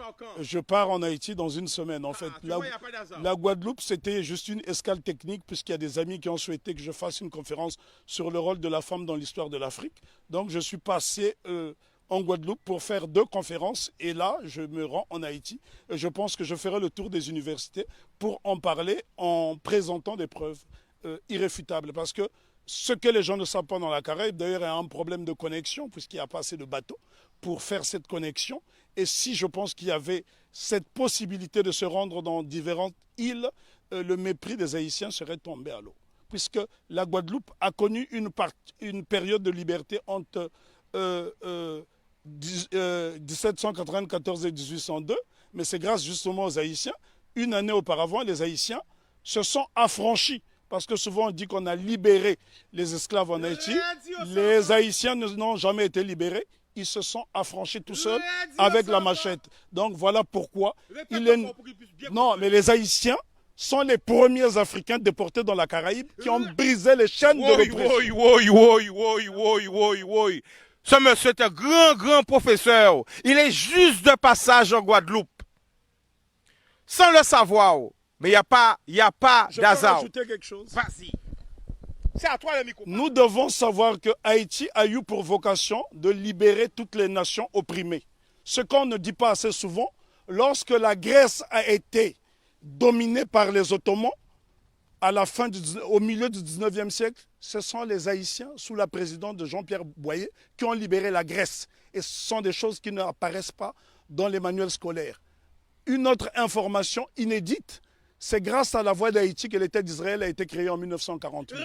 pars quand? Je pars en Haïti dans une semaine. En fait, Tu vois, il n'y a pas d'hasard. la Guadeloupe, c'était juste une escale technique puisqu'il y a des amis qui ont souhaité que je fasse une conférence sur le rôle de la femme dans l'histoire de l'Afrique. Donc, je suis passé en Guadeloupe pour faire 2 conférences et là, je me rends en Haïti. Et je pense que je ferai le tour des universités pour en parler en présentant des preuves irréfutables. Parce que ce que les gens ne savent pas dans la Caraïbe, d'ailleurs, il y a un problème de connexion puisqu'il n'y a pas assez de bateaux pour faire cette connexion. Et si je pense qu'il y avait cette possibilité de se rendre dans différentes îles, le mépris des Haïtiens serait tombé à l'eau. Puisque la Guadeloupe a connu une période de liberté entre 1794 et 1802, mais c'est grâce justement aux Haïtiens. Une année auparavant, les Haïtiens se sont affranchis. Parce que souvent on dit qu'on a libéré les esclaves en Haïti. Les Haïtiens n'ont jamais été libérés. Ils se sont affranchis tout seuls avec la machette. Donc voilà pourquoi Non, mais les Haïtiens sont les premiers Africains déportés dans la Caraïbe qui ont brisé les chaînes de l'oppression. Ce monsieur est un grand professeur. Il est juste de passage en Guadeloupe. Sans le savoir. Mais il n'y a pas Je peux d'hasard. rajouter quelque chose. Vas-y. C'est à toi le micro. Nous devons savoir que Haïti a eu pour vocation de libérer toutes les nations opprimées. Ce qu'on ne dit pas assez souvent, lorsque la Grèce a été dominée par les Ottomans, au milieu du 19e siècle, ce sont les Haïtiens, sous la présidence de Jean-Pierre Boyer, qui ont libéré la Grèce. Et ce sont des choses qui n'apparaissent pas dans les manuels scolaires. Une autre information inédite, c'est grâce à la voix d'Haïti que l'État d'Israël a été créé en 1948.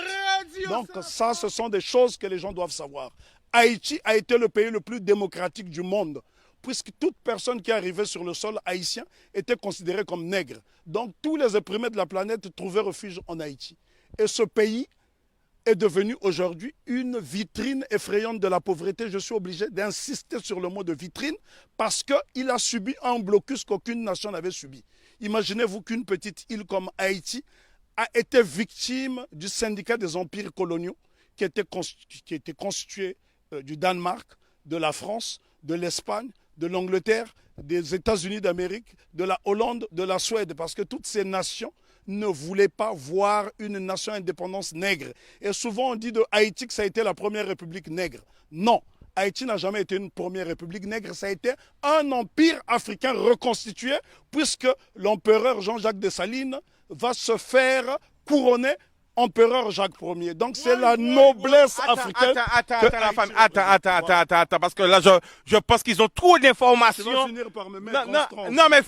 Donc ça, ce sont des choses que les gens doivent savoir. Haïti a été le pays le plus démocratique du monde, puisque toute personne qui arrivait sur le sol haïtien était considérée comme nègre. Donc tous les opprimés de la planète trouvaient refuge en Haïti. Et ce pays est devenu aujourd'hui une vitrine effrayante de la pauvreté. Je suis obligé d'insister sur le mot de vitrine parce qu'il a subi un blocus qu'aucune nation n'avait subi. Imaginez-vous qu'une petite île comme Haïti a été victime du syndicat des empires coloniaux qui était constitué du Danemark, de la France, de l'Espagne, de l'Angleterre, des États-Unis d'Amérique, de la Hollande, de la Suède, parce que toutes ces nations ne voulaient pas voir une nation indépendance nègre. Et souvent on dit de Haïti que ça a été la première république nègre. Non, Haïti n'a jamais été une première république nègre, ça a été un empire africain reconstitué, puisque l'empereur Jean-Jacques Dessalines va se faire couronner empereur Jacques Ier. Donc c'est la noblesse africaine. Attends, parce que là, je pense qu'ils ont trop d'informations. Je vais finir par me mettre en transe. Non, mais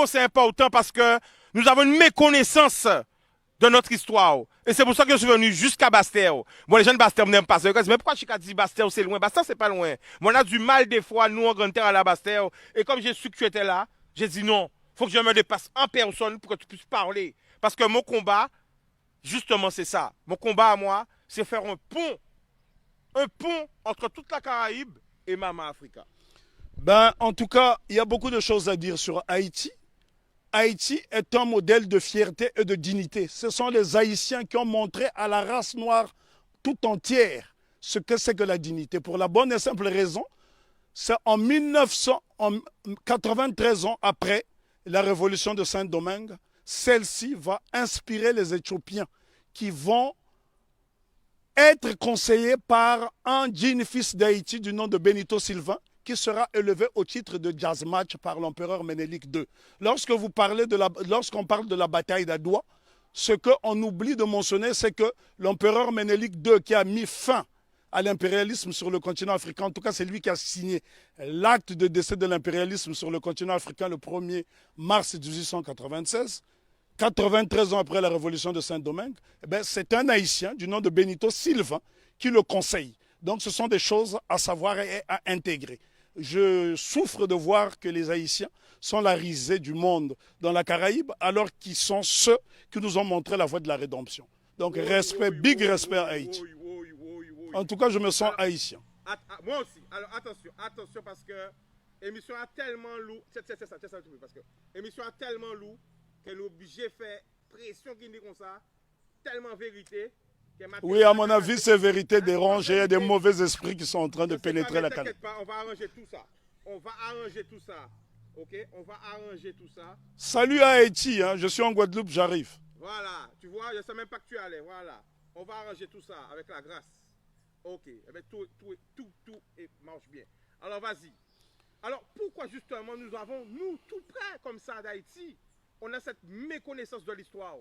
c'est important parce que nous avons une méconnaissance de notre histoire. Et c'est pour ça que je suis venu jusqu'à Bastère. Bon, les gens de Bastère n'aiment pas ça. Mais pourquoi je dis Bastère, c'est loin? Bastère, c'est pas loin. Mais on a du mal des fois, nous, en grande terre, à la Bastère. Et comme j'ai su que tu étais là, j'ai dit non, faut que je me dépasse en personne pour que tu puisses parler. Parce que mon combat, justement, c'est ça. Mon combat à moi, c'est faire un pont entre toute la Caraïbe et Mama Africa. Ben, en tout cas, il y a beaucoup de choses à dire sur Haïti. Haïti est un modèle de fierté et de dignité. Ce sont les Haïtiens qui ont montré à la race noire tout entière ce que c'est que la dignité. Pour la bonne et simple raison, c'est en 93 ans après la révolution de Saint-Domingue, celle-ci va inspirer les Éthiopiens qui vont être conseillés par un digne fils d'Haïti du nom de Benito Sylvain, qui sera élevé au titre de jazz match par l'empereur Ménélique II. Lorsqu'on parle de la bataille d'Adoua, ce qu'on oublie de mentionner, c'est que l'empereur Ménélique II, qui a mis fin à l'impérialisme sur le continent africain, en tout cas c'est lui qui a signé l'acte de décès de l'impérialisme sur le continent africain le 1er mars 1896, 93 ans après la révolution de Saint-Domingue, c'est un Haïtien du nom de Benito Sylvain qui le conseille. Donc ce sont des choses à savoir et à intégrer. Je souffre de voir que les Haïtiens sont la risée du monde dans la Caraïbe, alors qu'ils sont ceux qui nous ont montré la voie de la rédemption. Donc respect, big respect à Haïti. En tout cas, je me sens haïtien. Moi aussi. Alors attention parce que l'émission a tellement lourd. C'est ça, parce que l'émission a tellement lourd qu'elle est obligée de faire pression qui dit comme ça, tellement vérité. Oui, à mon avis, c'est vérité dérangée. Il y a des mauvais esprits qui sont en train de pénétrer la Caraïbe. T'inquiète pas, on va arranger tout ça. Ok, on va arranger tout ça. Salut à Haïti, hein, je suis en Guadeloupe, j'arrive. Voilà, tu vois, je ne sais même pas que tu allais. Voilà, on va arranger tout ça avec la grâce. Ok, eh bien, tout marche bien. Alors, vas-y. Alors, pourquoi justement nous avons, nous, tout près comme ça d'Haïti, on a cette méconnaissance de l'histoire?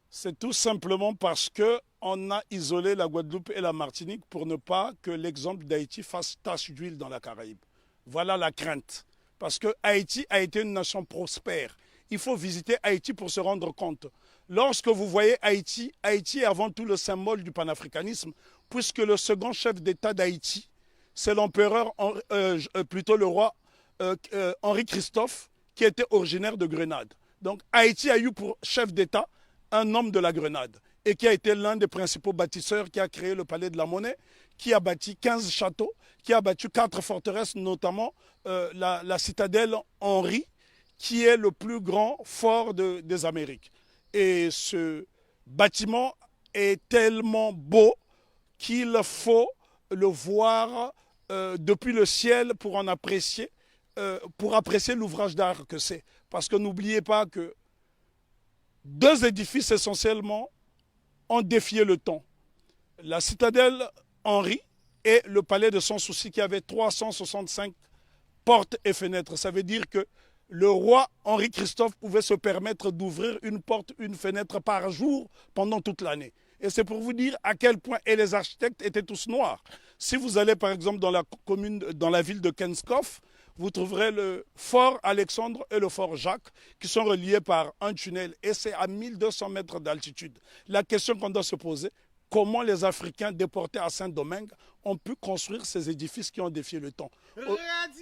C'est tout simplement parce qu'on a isolé la Guadeloupe et la Martinique pour ne pas que l'exemple d'Haïti fasse tache d'huile dans la Caraïbe. Voilà la crainte. Parce que Haïti a été une nation prospère. Il faut visiter Haïti pour se rendre compte. Lorsque vous voyez Haïti, Haïti est avant tout le symbole du panafricanisme, puisque le second chef d'État d'Haïti, c'est l'empereur, plutôt le roi Henri Christophe, qui était originaire de Grenade. Donc Haïti a eu pour chef d'État un homme de la Grenade et qui a été l'un des principaux bâtisseurs, qui a créé le Palais de la Monnaie, qui a bâti 15 châteaux, qui a bâti 4 forteresses, notamment la citadelle Henri, qui est le plus grand fort des Amériques. Et ce bâtiment est tellement beau qu'il faut le voir depuis le ciel pour en apprécier, pour apprécier l'ouvrage d'art que c'est. Parce que n'oubliez pas que deux édifices essentiellement ont défié le temps. La citadelle Henri et le palais de Sans Souci, qui avait 365 portes et fenêtres. Ça veut dire que le roi Henri Christophe pouvait se permettre d'ouvrir une porte, une fenêtre par jour pendant toute l'année. Et c'est pour vous dire à quel point, et les architectes étaient tous noirs. Si vous allez par exemple dans la ville de Kenskoff, vous trouverez le fort Alexandre et le fort Jacques qui sont reliés par un tunnel, et c'est à 1200 mètres d'altitude. La question qu'on doit se poser, comment les Africains déportés à Saint-Domingue ont pu construire ces édifices qui ont défié le temps.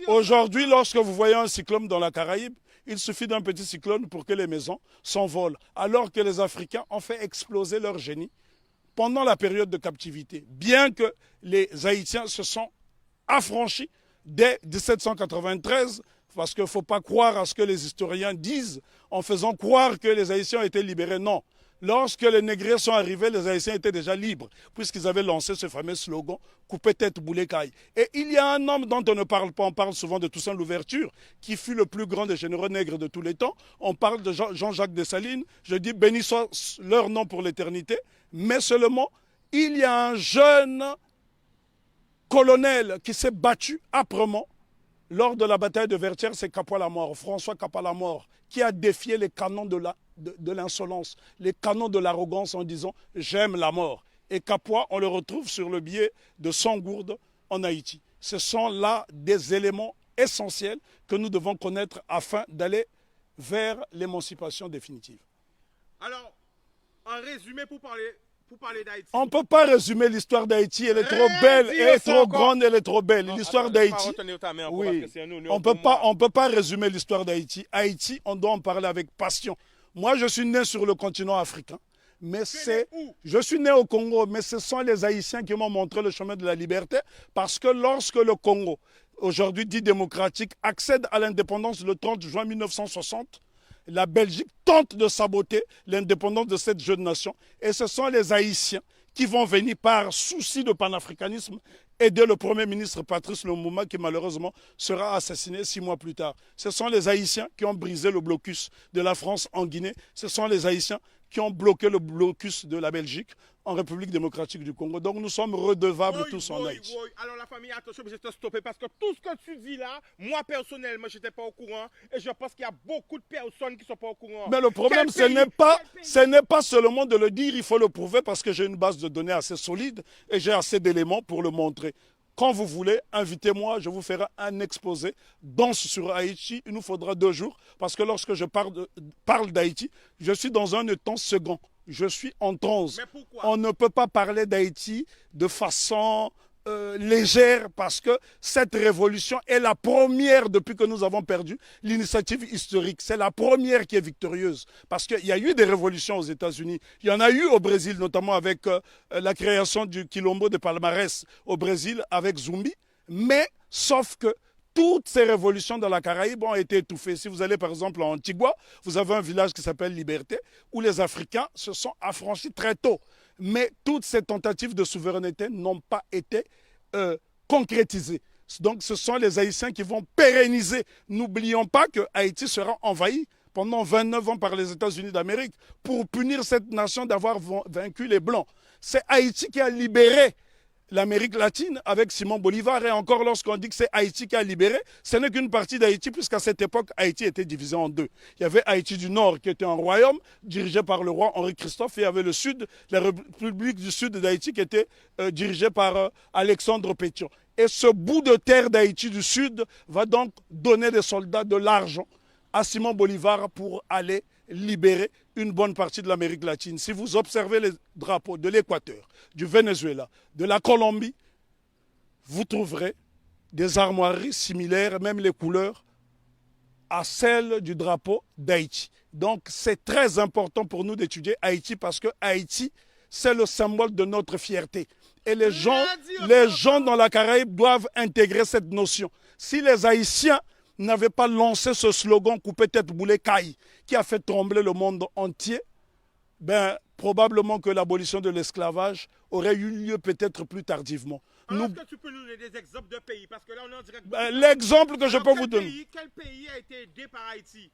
Aujourd'hui, lorsque vous voyez un cyclone dans la Caraïbe, il suffit d'un petit cyclone pour que les maisons s'envolent, alors que les Africains ont fait exploser leur génie pendant la période de captivité. Bien que les Haïtiens se sont affranchis dès 1793, parce qu'il ne faut pas croire à ce que les historiens disent en faisant croire que les Haïtiens ont été libérés. Non. Lorsque les négriers sont arrivés, les Haïtiens étaient déjà libres, puisqu'ils avaient lancé ce fameux slogan « Coupez tête, boulet caille ». Et il y a un homme dont on ne parle pas, on parle souvent de Toussaint Louverture, qui fut le plus grand des généraux nègres de tous les temps. On parle de Jean-Jacques Dessalines, je dis béni soit leur nom pour l'éternité, mais seulement il y a un jeune colonel qui s'est battu âprement lors de la bataille de Vertières, c'est Capois-la-Mort, François Capois-la-Mort, qui a défié les canons de l'insolence, les canons de l'arrogance en disant « j'aime la mort ». Et Capois, on le retrouve sur le billet de Sangourde en Haïti. Ce sont là des éléments essentiels que nous devons connaître afin d'aller vers l'émancipation définitive. Alors, en résumé, pour parler d'Haïti. On ne peut pas résumer l'histoire d'Haïti, elle est trop belle, elle est trop grande, elle est trop belle. L'histoire d'Haïti, oui, on ne peut pas résumer l'histoire d'Haïti. Haïti, on doit en parler avec passion. Moi, je suis né sur le continent africain, mais je suis né au Congo, mais ce sont les Haïtiens qui m'ont montré le chemin de la liberté, parce que lorsque le Congo, aujourd'hui dit démocratique, accède à l'indépendance le 30 juin 1960, la Belgique tente de saboter l'indépendance de cette jeune nation. Et ce sont les Haïtiens qui vont venir par souci de panafricanisme aider le Premier ministre Patrice Lumumba, qui malheureusement sera assassiné 6 mois plus tard. Ce sont les Haïtiens qui ont brisé le blocus de la France en Guinée. Ce sont les Haïtiens qui ont bloqué le blocus de la Belgique en République démocratique du Congo. Donc nous sommes redevables tous en Haïti. Alors la famille, attention, je vais te stopper parce que tout ce que tu dis là, moi personnellement, je n'étais pas au courant et je pense qu'il y a beaucoup de personnes qui ne sont pas au courant. Mais le problème, ce n'est pas seulement de le dire, il faut le prouver parce que j'ai une base de données assez solide et j'ai assez d'éléments pour le montrer. Quand vous voulez, invitez-moi, je vous ferai un exposé dense sur Haïti. Il nous faudra 2 jours parce que lorsque je parle d'Haïti, je suis dans un temps second. Je suis en transe. Mais pourquoi? On ne peut pas parler d'Haïti de façon légère parce que cette révolution est la première depuis que nous avons perdu l'initiative historique. C'est la première qui est victorieuse parce qu'il y a eu des révolutions aux États-Unis. Il y en a eu au Brésil, notamment avec la création du Quilombo de Palmarès au Brésil avec Zumbi. Mais sauf que toutes ces révolutions dans la Caraïbe ont été étouffées. Si vous allez par exemple en Antigua, vous avez un village qui s'appelle Liberté où les Africains se sont affranchis très tôt. Mais toutes ces tentatives de souveraineté n'ont pas été concrétisées. Donc ce sont les Haïtiens qui vont pérenniser. N'oublions pas que Haïti sera envahi pendant 29 ans par les États-Unis d'Amérique pour punir cette nation d'avoir vaincu les Blancs. C'est Haïti qui a libéré l'Amérique latine avec Simon Bolivar. Et encore, lorsqu'on dit que c'est Haïti qui a libéré, ce n'est qu'une partie d'Haïti, puisqu'à cette époque, Haïti était divisé en deux. Il y avait Haïti du Nord, qui était un royaume dirigé par le roi Henri-Christophe, et il y avait le Sud, la République du Sud d'Haïti, qui était dirigée par Alexandre Pétion. Et ce bout de terre d'Haïti du Sud va donc donner des soldats, de l'argent à Simon Bolivar pour aller libérer une bonne partie de l'Amérique latine. Si vous observez les drapeaux de l'Équateur, du Venezuela, de la Colombie, vous trouverez des armoiries similaires, même les couleurs, à celles du drapeau d'Haïti. Donc c'est très important pour nous d'étudier Haïti parce que Haïti, c'est le symbole de notre fierté. Et les gens dans la Caraïbe doivent intégrer cette notion. Si les Haïtiens n'avaient pas lancé ce slogan « Coupé tête boulet caille » qui a fait trembler le monde entier, ben, probablement que l'abolition de l'esclavage aurait eu lieu peut-être plus tardivement. Est-ce que tu peux nous donner des exemples de pays? Parce que là, on est en direct. L'exemple que je peux vous donner. Quel pays a été aidé par Haïti?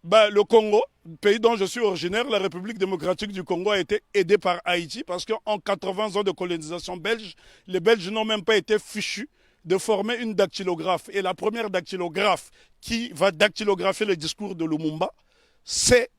Ben, le Congo, pays dont je suis originaire, la République démocratique du Congo a été aidée par Haïti parce qu'en 80 ans de colonisation belge, les Belges n'ont même pas été fichus de former une dactylographe. Et la première dactylographe qui va dactylographier le discours de Lumumba, c'est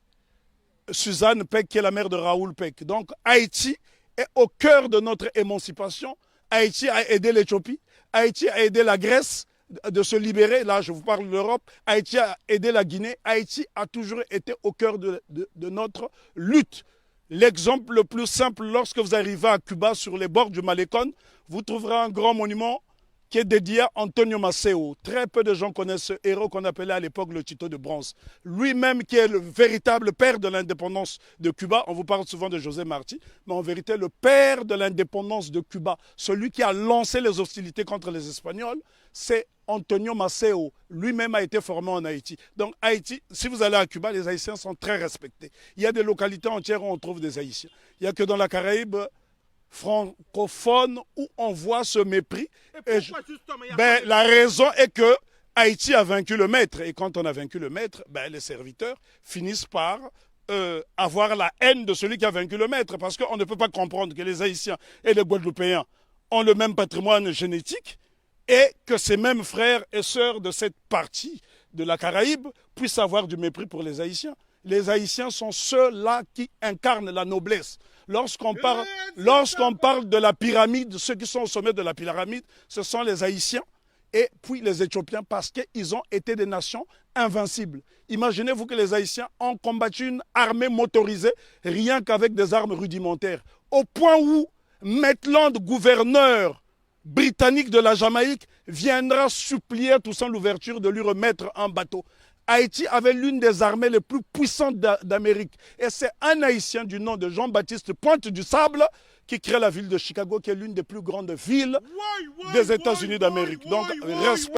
Suzanne Peck, qui est la mère de Raoul Peck. Donc Haïti est au cœur de notre émancipation. Haïti a aidé l'Éthiopie, Haïti a aidé la Grèce de se libérer. Là, je vous parle de l'Europe. Haïti a aidé la Guinée. Haïti a toujours été au cœur de notre lutte. L'exemple le plus simple, lorsque vous arrivez à Cuba, sur les bords du Malecón, vous trouverez un grand monument qui est dédié à Antonio Maceo. Très peu de gens connaissent ce héros qu'on appelait à l'époque le Tito de bronze. Lui-même qui est le véritable père de l'indépendance de Cuba. On vous parle souvent de José Marti, mais en vérité le père de l'indépendance de Cuba, celui qui a lancé les hostilités contre les Espagnols, c'est Antonio Maceo. Lui-même a été formé en Haïti. Donc Haïti, si vous allez à Cuba, les Haïtiens sont très respectés. Il y a des localités entières où on trouve des Haïtiens. Il n'y a que dans la Caraïbe francophone où on voit ce mépris. La raison est que Haïti a vaincu le maître. Et quand on a vaincu le maître, les serviteurs finissent par avoir la haine de celui qui a vaincu le maître. Parce qu'on ne peut pas comprendre que les Haïtiens et les Guadeloupéens ont le même patrimoine génétique et que ces mêmes frères et sœurs de cette partie de la Caraïbe puissent avoir du mépris pour les Haïtiens. Les Haïtiens sont ceux-là qui incarnent la noblesse. Lorsqu'on parle de la pyramide, ceux qui sont au sommet de la pyramide, ce sont les Haïtiens et puis les Éthiopiens parce qu'ils ont été des nations invincibles. Imaginez-vous que les Haïtiens ont combattu une armée motorisée rien qu'avec des armes rudimentaires. Au point où Maitland, gouverneur britannique de la Jamaïque, viendra supplier à Toussaint Louverture de lui remettre un bateau. Haïti avait l'une des armées les plus puissantes d'Amérique. Et c'est un Haïtien du nom de Jean-Baptiste Pointe du Sable qui crée la ville de Chicago, qui est l'une des plus grandes villes des États-Unis d'Amérique. Donc, respect.